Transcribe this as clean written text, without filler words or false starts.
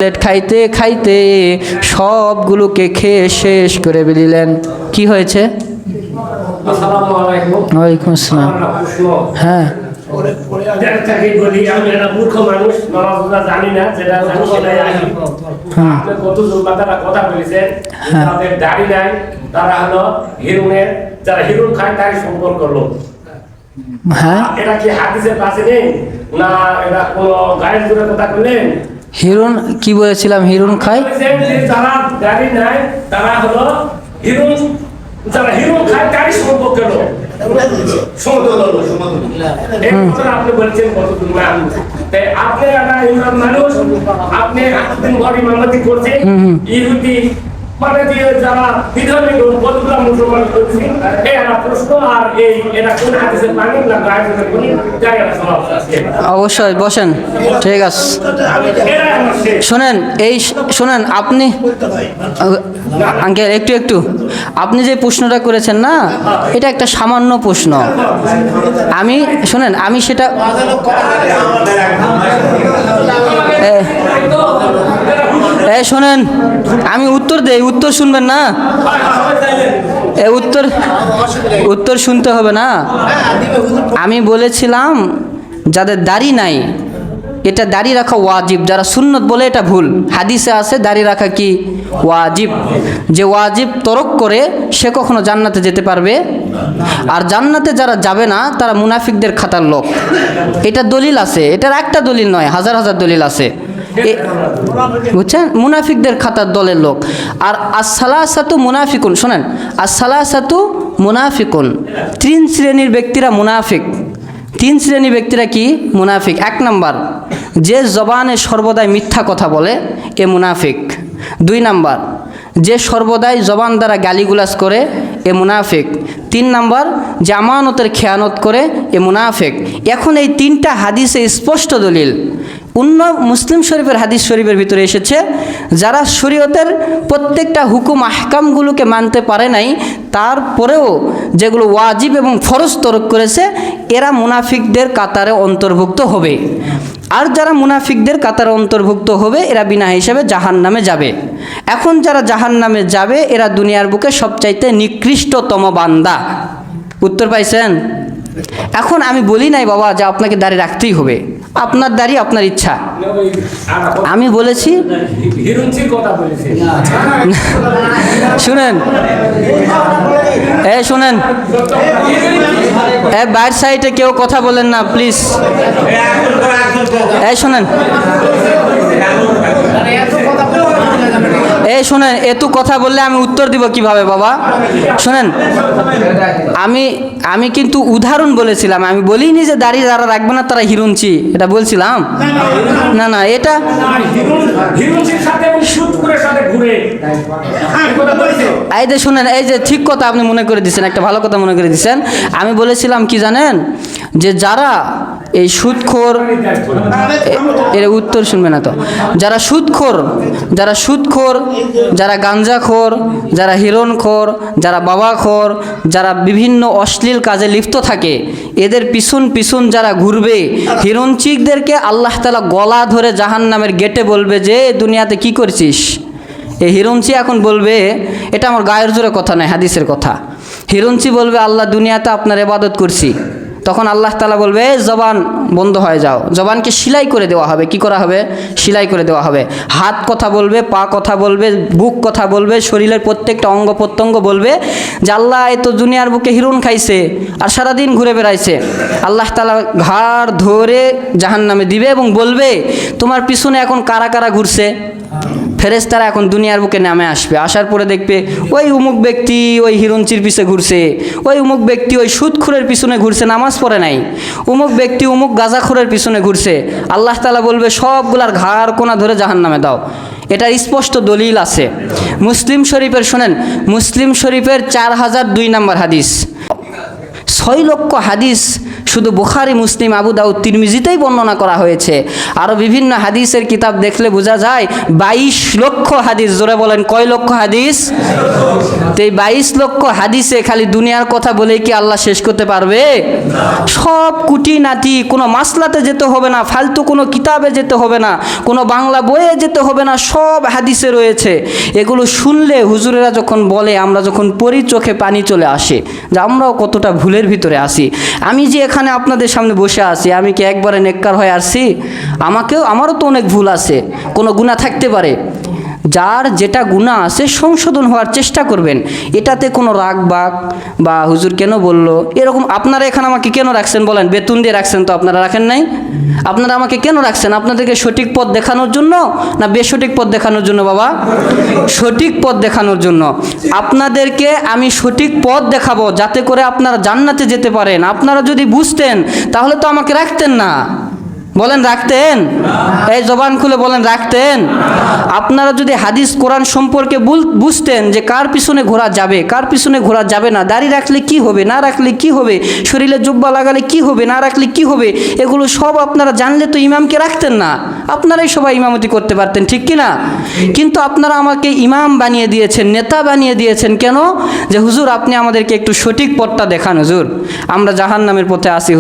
Plate খাইতে খাইতে সবগুলোকে খেয়ে শেষ করে দিলেন। কি হয়েছে? আসসালামু আলাইকুম। ওয়ালাইকুম আসসালাম। হ্যাঁ, মূর্খ মানুষ, নামাজ জানি না, যেটা জানি সেটাই আসি। আপনি কতজন তারা কথা বলেছেন, তাদের দাড়ি নাই, তারা হলো হিরুনের, যারা হিরুন খায় তাই সম্পর্ক লোক। হ্যাঁ, এটা কি হাদিসের কাছে নেই না? এটা কোনো গায়ের জোরে কথা বললেন? হিরুন কি বলেছিলাম? হিরুন খায়, বলেছেন যে যারা দাড়ি নাই তারা হলো হিরুন, যারা হিরুন খায় তাই সম্পর্ক লোক। আপনি বলছেন কতদিন না? আপনি একটা ইমাম মানুষ, আপনি এতদিন ভর ইমামতি করছেন, ইহুদি মানে দিয়ে যারা বিধর্মী কতগুলা মুসলমান করছে, এরা প্রশ্ন আর এই এটা কোন হাদিসের পানি না গায়ের কোন জায়গায় সমাজ আছে? অবশ্যই বসেন, ঠিক আছে। শোনেন, শোনেন আপনি আঙ্কেল, একটু আপনি যে প্রশ্নটা করেছেন না, এটা একটা সামান্য প্রশ্ন। আমি শোনেন, আমি সেটা শোনেন, আমি উত্তর দেই, উত্তর শুনবেন না? উত্তর শুনতে হবে না? আমি বলেছিলাম যাদের দাড়ি নাই, এটা দাড়ি রাখা ওয়াজিব। যারা সুন্নত বলে এটা ভুল। হাদিসে আছে দাড়ি রাখা কি ওয়াজিব। যে ওয়াজিব তরক করে সে কখনো জান্নাতে যেতে পারবে? আর জান্নাতে যারা যাবে না তারা মুনাফিকদের খাতার লোক। এটা দলিল আছে, এটার একটা দলিল নয়, হাজার হাজার দলিল আছে। বুঝছেন? মুনাফিকদের খাতার দলের লোক। আর আসসালাসাতু মুনাফিকুন, শোনেন, আসসালাসাতু মুনাফিকুন, 3 শ্রেণীর ব্যক্তিরা মুনাফিক। 3 শ্রেণীর ব্যক্তিরা কি মুনাফিক? 1 নাম্বার, যে জবানে সর্বদাই মিথ্যা কথা বলে, এ মুনাফিক। 2 নাম্বার, যে সর্বদাই জবান দ্বারা গালিগুলাজ করে, এ মুনাফিক। 3 নাম্বার, যে আমানতের খেয়ানত করে, এ মুনাফিক। এখন এই 3টা হাদিসে স্পষ্ট দলিল। মুসলিম শরীফের হাদিস শরীফের ভিতরে এসেছে, যারা শরীয়তের প্রত্যেকটা হুকুম আহকামগুলোকে মানতে পারে নাই, তারপরেও যেগুলো ওয়াজিব এবং ফরজ তরক করেছে, এরা মুনাফিকদের কাতারে অন্তর্ভুক্ত হবে। আর যারা মুনাফিকদের কাতারে অন্তর্ভুক্ত হবে, এরা বিনা হিসাবে জাহান্নামে যাবে। এখন যারা জাহান্নামে যাবে, এরা দুনিয়ার বুকে সবচাইতে নিকৃষ্টতম বান্দা। উত্তর পাইছেন? এখন আমি বলি নাই বাবা যে আপনাকে দাড়ি রাখতেই হবে, আপনার দাড়ি আপনার ইচ্ছা। আমি বলেছি শুনেন, শুনেন, বাইর সাইডে কেউ কথা বলেন না প্লিজ। শোনেন, শোনেন, এত কথা বললে আমি উত্তর দিব কিভাবে বাবা? শোনেন, আমি কিন্তু উদাহরণ বলেছিলাম, আমি বলিনি যে দাড়ি যারা রাখবে না তারা হিরুঞ্চি, এটা বলছিলাম না। না, এটা এই যে শুনেন, এই যে ঠিক কথা আপনি মনে করে দিচ্ছেন, একটা ভালো কথা মনে করে দিচ্ছেন। আমি বলেছিলাম কি জানেন, যে যারা এই সুদখোর, এর উত্তর শুনবে না তো, যারা সুদখোর, যারা গাঞ্জাখোর, যারা হিরণখোর, যারা বাবাখোর, যারা বিভিন্ন অশ্লীল কাজে লিপ্ত থাকে, এদের পিছন যারা ঘুরবে, হিরণচিকদেরকে আল্লাহ তাআলা গলা ধরে জাহান্নামের গেটে বলবে যে দুনিয়াতে কি করছিস? এই হিরণচি এখন বলবে, এটা আমার গায়ের জোরে কথা নয়, হাদিসের কথা। হিরণচি বলবে, আল্লাহ দুনিয়াতে আপনার ইবাদত করছি। তখন আল্লাহ তাআলা বলবে, জবান বন্ধ হয়ে যাও। জবানকে সেলাই করে দেওয়া হবে। কি করা হবে? সেলাই করে দেওয়া হবে। হাত কথা বলবে, পা কথা বলবে, বুক কথা বলবে, শরীরের প্রত্যেকটা অঙ্গ প্রত্যঙ্গ বলবে যে আল্লাহ এ তো দুনিয়ার বুকে হিরণ খাইছে আর সারাদিন ঘুরে বেড়াইছে। আল্লাহ তাআলা ঘাড় ধরে জাহান্নামে দিবে এবং বলবে, তোমার পিছনে এখন কারা কারা ঘুরছে? ফেরেশতারা এখন দুনিয়ার বুকে নামে আসবে। আসার পরে দেখবে ওই উমুক ব্যক্তি ওই হিরণচির পিছে ঘুরছে, ওই উমুক ব্যক্তি ওই সুদখোরের পিছনে ঘুরছে, নামাজ পড়ে নাই, উমুক ব্যক্তি উমুক গাঁজাখোরের পিছনে ঘুরছে। আল্লাহ তাআলা বলবে সবগুলার ঘাড় কোনা ধরে জাহান্নামে দাও। এটা স্পষ্ট দলিল আছে মুসলিম শরীফের। শোনেন, মুসলিম শরীফের 4002 নম্বর হাদিস, 6 লক্ষ হাদিস শুধু বুখারী, মুসলিম, আবু দাউদ, তিরমিজিতেই বর্ণনা করা হয়েছে। আরও বিভিন্ন হাদিসের কিতাব দেখলে বোঝা যায় 22 লক্ষ হাদিস। জোরে বলেন, কয় লক্ষ হাদিস? তো এই 22 লক্ষ হাদিসে খালি দুনিয়ার কথা বলে কি আল্লাহ শেষ করতে পারবে? সব কুটিনাটি, কোনো মাসলাতে যেতে হবে না, ফালতু কোনো কিতাবে যেতে হবে না, কোনো বাংলা বইয়ে যেতে হবে না, সব হাদিসে রয়েছে। এগুলো শুনলে হুজুরেরা যখন বলে, আমরা যখন পড়ি চোখে পানি চলে আসে যে আমরাও কতটা ভুলের ভিতরে আসি। আমি যে এখানে আপনাদের সামনে বসে আছি, আমি কি একবারে নেককার হয়ে আসছি? আমারও তো অনেক ভুল আছে, কোনো গুনাহ থাকতে পারে। যার যেটা গুনাহ আছে সংশোধন হওয়ার চেষ্টা করবেন। এটাতে কোনো রাগ বাগ বা হুজুর কেন বললো এরকম, আপনারা এখানে আমাকে কেন রাখছেন বলেন? বেতন দিয়ে রাখছেন তো? আপনারা রাখেন নাই? আপনারা আমাকে কেন রাখছেন? আপনাদেরকে সঠিক পথ দেখানোর জন্য না বেসঠিক পথ দেখানোর জন্য? বাবা, সঠিক পথ দেখানোর জন্য। আপনাদেরকে আমি সঠিক পথ দেখাবো যাতে করে আপনারা জান্নাতে যেতে পারেন। আপনারা যদি বুঝতেন তাহলে তো আমাকে রাখতেন না। বলেন, রাখতেন? এই জবান খুলে বলেন, রাখতেন? আপনারা যদি হাদিস কোরআন সম্পর্কে বুঝতেন যে কার পিছনে ঘোরা যাবে, কার পিছনে ঘোরা যাবে না, দাড়ি রাখলে কি হবে, না রাখলে কি হবে, শরীরে জুব্বা লাগালে কি হবে, না রাখলে কি হবে, এগুলো সব আপনারা জানলে তো ইমামকে রাখতেন না, আপনারাই সবাই ইমামতি করতে পারতেন, ঠিক কি না? কিন্তু আপনারা আমাকে ইমাম বানিয়ে দিয়েছেন, নেতা বানিয়ে দিয়েছেন। কেন? যে হুজুর আপনি আমাদেরকে একটু সঠিক পথটা দেখান, হুজুর আমরা জাহান্নামের পথে আসি।